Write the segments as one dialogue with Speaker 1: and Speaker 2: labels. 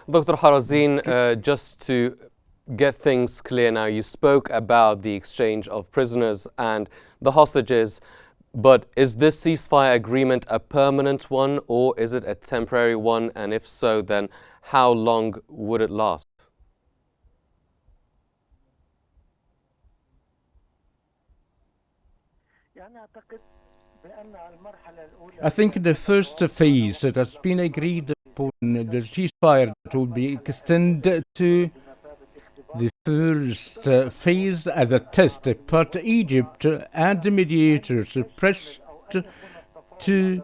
Speaker 1: Dr. Harazin, just to get things clear now, you spoke about the exchange of prisoners and the hostages, but is this ceasefire agreement a permanent one or is it a temporary one? And if so, then how long would it last?
Speaker 2: I think the first phase that has been agreed upon, the ceasefire, that will be extended to the first phase as a test, but Egypt and the mediators pressed to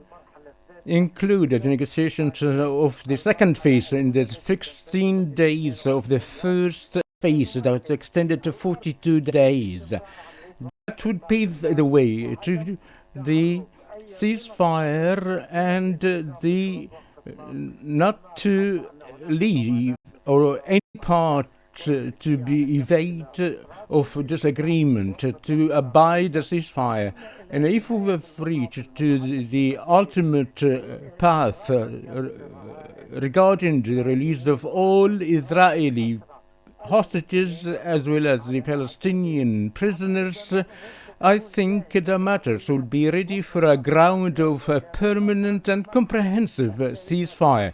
Speaker 2: include the negotiations of the second phase in the 16 days of the first phase that was extended to 42 days. That would pave the way to the ceasefire and the not to leave or any part to be evade of disagreement, to abide the ceasefire. And if we have reached to the ultimate path regarding the release of all Israeli hostages as well as the Palestinian prisoners, I think the matters will be ready for a ground of a permanent and comprehensive ceasefire.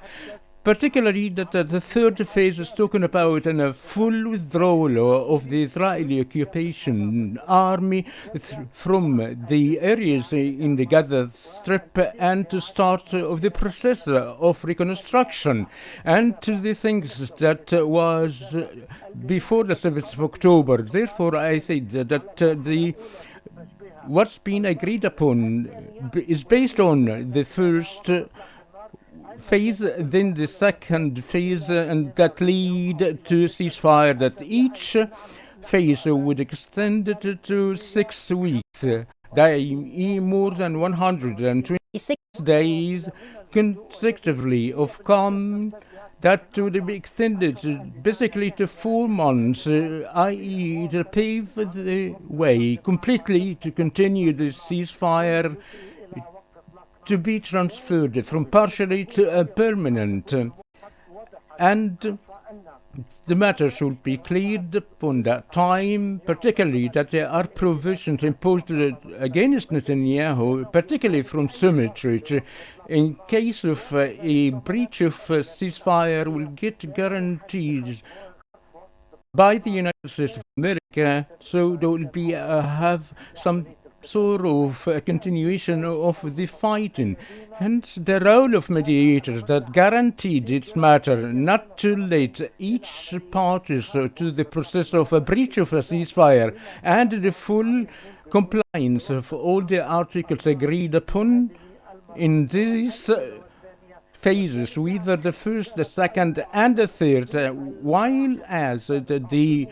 Speaker 2: Particularly that the third phase is talking about a full withdrawal of the Israeli occupation army from the areas in the Gaza Strip and to start of the process of reconstruction and to the things that was before the 7th of October. Therefore, I think that what's been agreed upon is based on the first phase, then the second phase, and that lead to ceasefire, that each phase would extend it to 6 weeks, more than 126 days consecutively of calm, that would be extended basically to 4 months, i.e. to pave the way completely to continue the ceasefire, to be transferred from partially to a permanent, and the matter should be cleared upon that time, particularly that there are provisions imposed against Netanyahu, particularly from symmetry, in case of a breach of ceasefire will get guaranteed by the United States of America, so there will be have some sort of a continuation of the fighting. Hence the role of mediators that guaranteed its matter not to let each party to the process of a breach of a ceasefire and the full compliance of all the articles agreed upon in these phases, whether the first, the second, and the third, while as the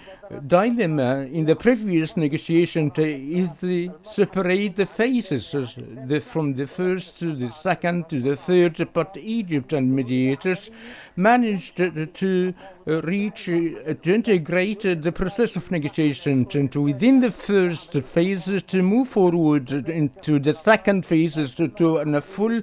Speaker 2: dilemma in the previous negotiation is to separate the phases from the first to the second to the third, but Egypt and mediators managed to reach, to integrate the process of negotiation into within the first phase to move forward into the second phases to a full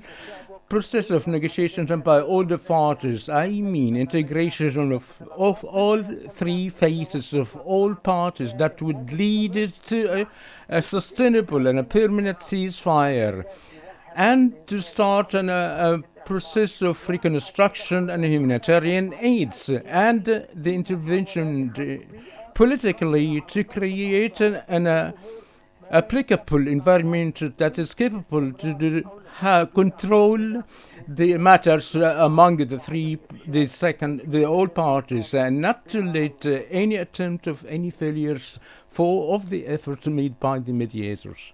Speaker 2: process of negotiations and by all the parties. I mean integration of all 3 phases of all parties that would lead it to a sustainable and a permanent ceasefire and to start a process of reconstruction and humanitarian aids and the intervention politically to create an applicable environment that is capable to control the matters among the all parties, and not to let any attempt of any failures fall of the efforts made by the mediators.